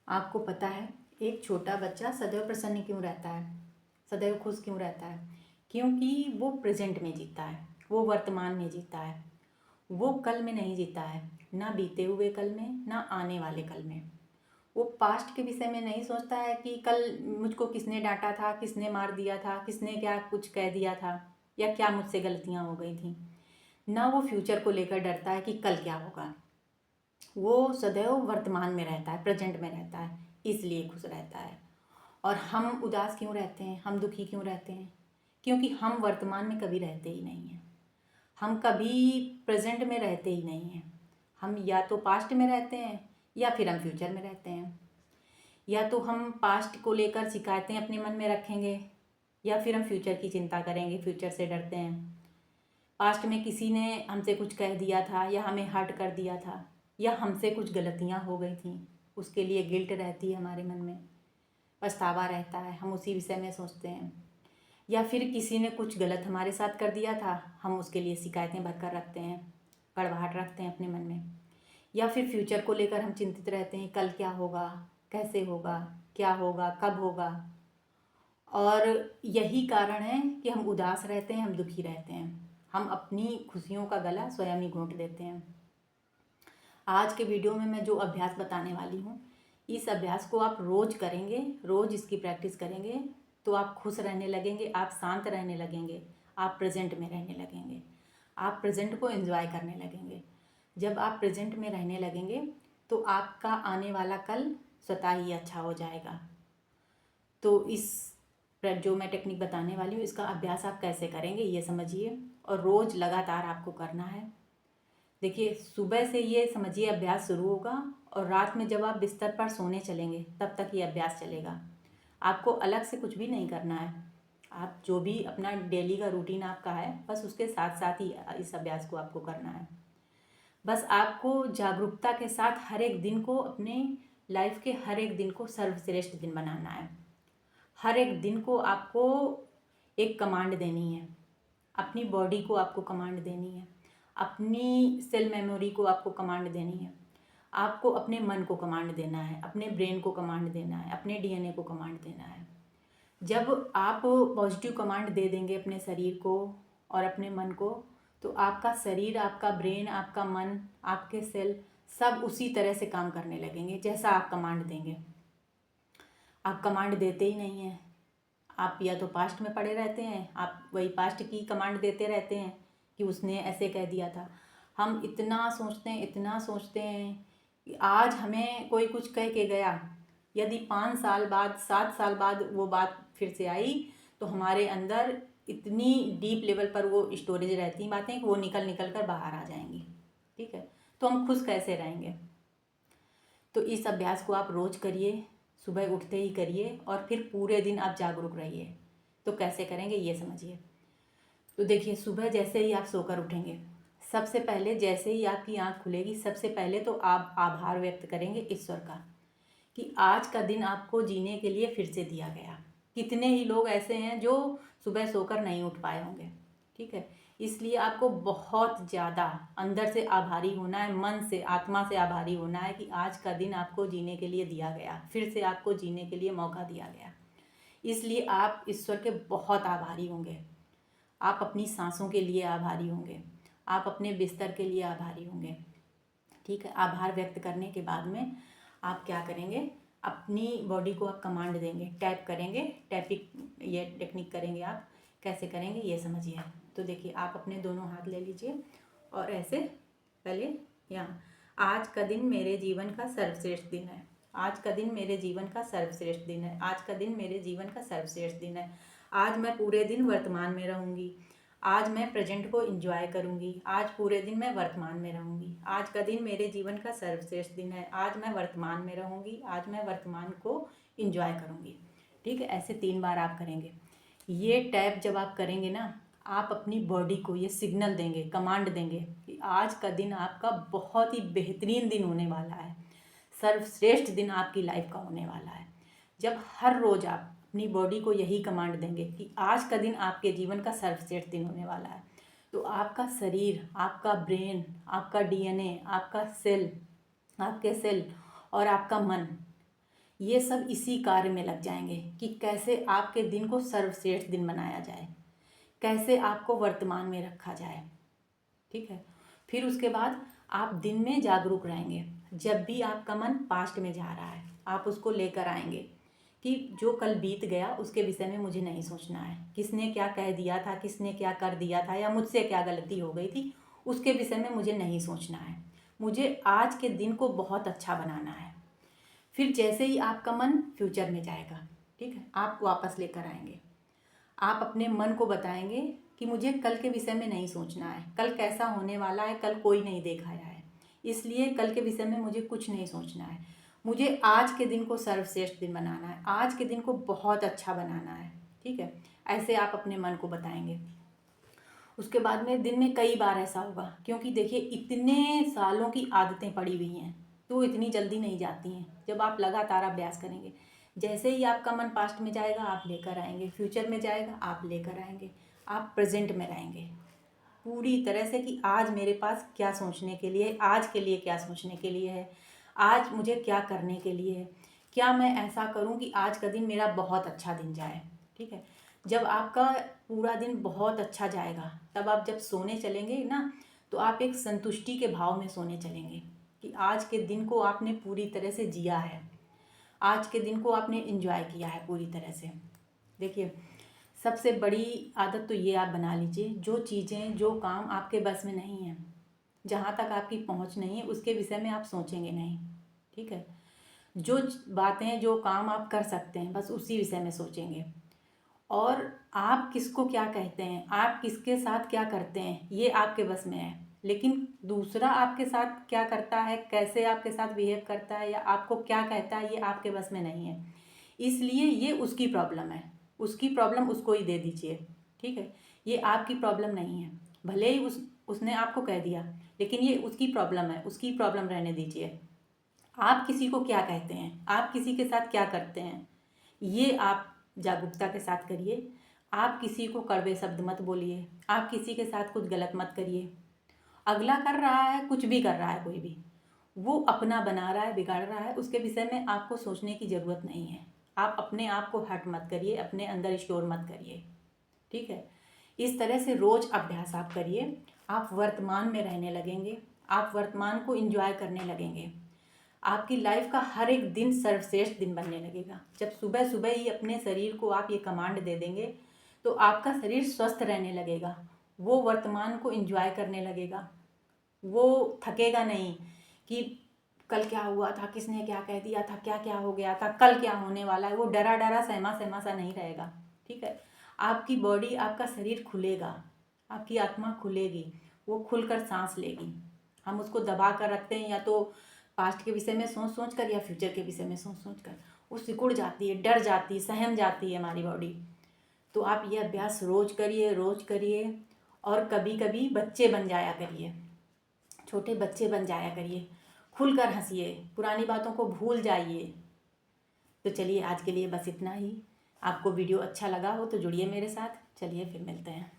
आपको पता है एक छोटा बच्चा सदैव प्रसन्न क्यों रहता है, सदैव खुश क्यों रहता है? क्योंकि वो प्रेजेंट में जीता है, वो वर्तमान में जीता है, वो कल में नहीं जीता है, ना बीते हुए कल में ना आने वाले कल में। वो पास्ट के विषय में नहीं सोचता है कि कल मुझको किसने डांटा था, किसने मार दिया था, किसने क्या कुछ कह दिया था या क्या मुझसे गलतियाँ हो गई थी। ना वो फ्यूचर को लेकर डरता है कि कल क्या होगा। वो सदैव वर्तमान में रहता है, प्रेजेंट में रहता है, इसलिए खुश रहता है। और हम उदास क्यों रहते हैं, हम दुखी क्यों रहते हैं? क्योंकि हम वर्तमान में कभी रहते ही नहीं हैं, हम कभी प्रेजेंट में रहते ही नहीं हैं। हम या तो पास्ट में रहते हैं या फिर हम फ्यूचर में रहते हैं। या तो हम पास्ट को लेकर शिकायतें अपने मन में रखेंगे या फिर हम फ्यूचर की चिंता करेंगे, फ्यूचर से डरते हैं। पास्ट में किसी ने हमसे कुछ कह दिया था या हमें हर्ट कर दिया था या हमसे कुछ गलतियाँ हो गई थी, उसके लिए गिल्ट रहती है हमारे मन में, पछतावा रहता है, हम उसी विषय में सोचते हैं। या फिर किसी ने कुछ गलत हमारे साथ कर दिया था, हम उसके लिए शिकायतें भरकर रखते हैं, कड़वाहट रखते हैं अपने मन में। या फिर फ्यूचर को लेकर हम चिंतित रहते हैं, कल क्या होगा, कैसे होगा, क्या होगा, कब होगा। और यही कारण है कि हम उदास रहते हैं, हम दुखी रहते हैं, हम अपनी खुशियों का गला स्वयं ही घोंट देते हैं। आज के वीडियो में मैं जो अभ्यास बताने वाली हूँ, इस अभ्यास को आप रोज़ करेंगे, रोज़ इसकी प्रैक्टिस करेंगे तो आप खुश रहने लगेंगे, आप शांत रहने लगेंगे, आप प्रेजेंट में रहने लगेंगे, आप प्रेजेंट को एंजॉय करने लगेंगे। जब आप प्रेजेंट में रहने लगेंगे तो आपका आने वाला कल स्वतः ही अच्छा हो जाएगा। तो इस जो मैं टेक्निक बताने वाली हूँ, इसका अभ्यास आप कैसे करेंगे ये समझिए, और रोज़ लगातार आपको करना है। देखिए, सुबह से ये समझिए अभ्यास शुरू होगा और रात में जब आप बिस्तर पर सोने चलेंगे तब तक ये अभ्यास चलेगा। आपको अलग से कुछ भी नहीं करना है, आप जो भी अपना डेली का रूटीन आपका है बस उसके साथ साथ ही इस अभ्यास को आपको करना है। बस आपको जागरूकता के साथ हर एक दिन को, अपने लाइफ के हर एक दिन को सर्वश्रेष्ठ दिन बनाना है। हर एक दिन को आपको एक कमांड देनी है, अपनी बॉडी को आपको कमांड देनी है, अपनी सेल मेमोरी को आपको कमांड देनी है, आपको अपने मन को कमांड देना है, अपने ब्रेन को कमांड देना है, अपने डीएनए को कमांड देना है। जब आप पॉजिटिव कमांड दे देंगे अपने शरीर को और अपने मन को, तो आपका शरीर, आपका ब्रेन, आपका मन, आपके सेल सब उसी तरह से काम करने लगेंगे जैसा आप कमांड देंगे। आप कमांड देते ही नहीं हैं, आप या तो पास्ट में पड़े रहते हैं, आप वही पास्ट की कमांड देते रहते हैं कि उसने ऐसे कह दिया था। हम इतना सोचते हैं, इतना सोचते हैं कि आज हमें कोई कुछ कह के गया, यदि 5 साल बाद, 7 साल बाद वो बात फिर से आई तो हमारे अंदर इतनी डीप लेवल पर वो स्टोरेज रहती बातें कि वो निकल निकल कर बाहर आ जाएंगी। ठीक है, तो हम खुश कैसे रहेंगे? तो इस अभ्यास को आप रोज़ करिए, सुबह उठते ही करिए और फिर पूरे दिन आप जागरूक रहिए। तो कैसे करेंगे ये समझिए। तो देखिए, सुबह जैसे ही आप सोकर उठेंगे, सबसे पहले जैसे ही आपकी आँख खुलेगी, सबसे पहले तो आप आभार व्यक्त करेंगे ईश्वर का कि आज का दिन आपको जीने के लिए फिर से दिया गया। कितने ही लोग ऐसे हैं जो सुबह सोकर नहीं उठ पाए होंगे। ठीक है, इसलिए आपको बहुत ज़्यादा अंदर से आभारी होना है, मन से, आत्मा से आभारी होना है कि आज का दिन आपको जीने के लिए दिया गया, फिर से आपको जीने के लिए मौका दिया गया। इसलिए आप ईश्वर के बहुत आभारी होंगे। आप अपनी सांसों के लिए आभारी होंगे, आप अपने बिस्तर के लिए आभारी होंगे। ठीक है, आभार व्यक्त करने के बाद में आप क्या करेंगे, अपनी बॉडी को आप कमांड देंगे, टैप करेंगे, टैपिंग ये टेक्निक करेंगे। आप कैसे करेंगे ये समझिए। तो देखिए, आप अपने दोनों हाथ ले लीजिए और ऐसे पहले यहाँ, आज का दिन मेरे जीवन का सर्वश्रेष्ठ दिन है, आज का दिन मेरे जीवन का सर्वश्रेष्ठ दिन है, आज का दिन मेरे जीवन का सर्वश्रेष्ठ दिन है, आज मैं पूरे दिन वर्तमान में रहूँगी, आज मैं प्रेजेंट को एंजॉय करूँगी, आज पूरे दिन मैं वर्तमान में रहूँगी, आज का दिन मेरे जीवन का सर्वश्रेष्ठ दिन है, आज मैं वर्तमान में रहूँगी, आज मैं वर्तमान को एंजॉय करूँगी। ठीक है, ऐसे 3 बार आप करेंगे। ये टैप जब आप करेंगे ना, आप अपनी बॉडी को ये सिग्नल देंगे, कमांड देंगे कि आज का दिन आपका बहुत ही बेहतरीन दिन होने वाला है, सर्वश्रेष्ठ दिन आपकी लाइफ का होने वाला है। जब हर रोज़ आप अपनी बॉडी को यही कमांड देंगे कि आज का दिन आपके जीवन का सर्वश्रेष्ठ दिन होने वाला है, तो आपका शरीर, आपका ब्रेन, आपका डीएनए, आपका सेल, आपके सेल और आपका मन, ये सब इसी कार्य में लग जाएंगे कि कैसे आपके दिन को सर्वश्रेष्ठ दिन बनाया जाए, कैसे आपको वर्तमान में रखा जाए। ठीक है। फिर उसके बाद आप दिन में जागरूक रहेंगे। जब भी आपका मन पास्ट में जा रहा है, आप उसको लेकर आएंगे कि जो कल बीत गया उसके विषय में मुझे नहीं सोचना है, किसने क्या कह दिया था, किसने क्या कर दिया था, या मुझसे क्या गलती हो गई थी, उसके विषय में मुझे नहीं सोचना है। मुझे आज के दिन को बहुत अच्छा बनाना है। फिर जैसे ही आपका मन फ्यूचर में जाएगा, ठीक है, आप वापस लेकर आएंगे। आप अपने मन को बताएंगे कि मुझे कल के विषय में नहीं सोचना है, कल कैसा होने वाला है कल कोई नहीं दिखाया है, इसलिए कल के विषय में मुझे कुछ नहीं सोचना है। मुझे आज के दिन को सर्वश्रेष्ठ दिन बनाना है, आज के दिन को बहुत अच्छा बनाना है। ठीक है, ऐसे आप अपने मन को बताएंगे। उसके बाद में दिन में कई बार ऐसा होगा, क्योंकि देखिए इतने सालों की आदतें पड़ी हुई हैं तो इतनी जल्दी नहीं जाती हैं। जब आप लगातार अभ्यास करेंगे, जैसे ही आपका मन पास्ट में जाएगा आप लेकर आएंगे, फ्यूचर में जाएगा आप लेकर आएंगे, आप प्रेजेंट में रहेंगे पूरी तरह से कि आज मेरे पास क्या सोचने के लिए, आज के लिए क्या सोचने के लिए है, आज मुझे क्या करने के लिए है, क्या मैं ऐसा करूं कि आज का दिन मेरा बहुत अच्छा दिन जाए। ठीक है, जब आपका पूरा दिन बहुत अच्छा जाएगा तब आप जब सोने चलेंगे ना, तो आप एक संतुष्टि के भाव में सोने चलेंगे कि आज के दिन को आपने पूरी तरह से जिया है, आज के दिन को आपने एंजॉय किया है पूरी तरह से। देखिए सबसे बड़ी आदत तो ये आप बना लीजिए, जो चीज़ें जो काम आपके बस में नहीं है, जहाँ तक आपकी पहुँच नहीं है, उसके विषय में आप सोचेंगे नहीं। ठीक है, जो बातें जो काम आप कर सकते हैं बस उसी विषय में सोचेंगे। और आप किसको क्या कहते हैं, आप किसके साथ क्या करते हैं, ये आपके बस में है, लेकिन दूसरा आपके साथ क्या करता है, कैसे आपके साथ बिहेव करता है, या आपको क्या कहता है, ये आपके बस में नहीं है। इसलिए ये उसकी प्रॉब्लम है, उसकी प्रॉब्लम उसको ही दे दीजिए। ठीक है, ये आपकी प्रॉब्लम नहीं है। भले ही उसने आपको कह दिया, लेकिन ये उसकी प्रॉब्लम है, उसकी प्रॉब्लम रहने दीजिए। आप किसी को क्या कहते हैं, आप किसी के साथ क्या करते हैं, ये आप जागरूकता के साथ करिए। आप किसी को कड़वे शब्द मत बोलिए, आप किसी के साथ कुछ गलत मत करिए। अगला कर रहा है, कुछ भी कर रहा है, कोई भी वो अपना बना रहा है, बिगाड़ रहा है, उसके विषय में आपको सोचने की ज़रूरत नहीं है। आप अपने आप को हर्ट मत करिए, अपने अंदर स्टोर मत करिए। ठीक है, इस तरह से रोज़ अभ्यास आप करिए, आप वर्तमान में रहने लगेंगे, आप वर्तमान को एंजॉय करने लगेंगे। आपकी लाइफ का हर एक दिन सर्वश्रेष्ठ दिन बनने लगेगा। जब सुबह सुबह ही अपने शरीर को आप ये कमांड दे देंगे तो आपका शरीर स्वस्थ रहने लगेगा, वो वर्तमान को एंजॉय करने लगेगा, वो थकेगा नहीं कि कल क्या हुआ था, किसने क्या कह दिया था, क्या क्या हो गया था, कल क्या होने वाला है, वो डरा डरा सहमा सहमा सा नहीं रहेगा। ठीक है, आपकी बॉडी, आपका शरीर खुलेगा, आपकी आत्मा खुलेगी, वो खुलकर सांस लेगी। हम उसको दबा कर रखते हैं, या तो पास्ट के विषय में सोच सोच कर, या फ्यूचर के विषय में सोच सोच कर वो सिकुड़ जाती है, डर जाती है, सहम जाती है हमारी बॉडी। तो आप ये अभ्यास रोज़ करिए, रोज़ करिए। और कभी कभी बच्चे बन जाया करिए, छोटे बच्चे बन जाया करिए, खुलकर हंसिए, पुरानी बातों को भूल जाइए। तो चलिए आज के लिए बस इतना ही। आपको वीडियो अच्छा लगा हो तो जुड़िए मेरे साथ। चलिए फिर मिलते हैं।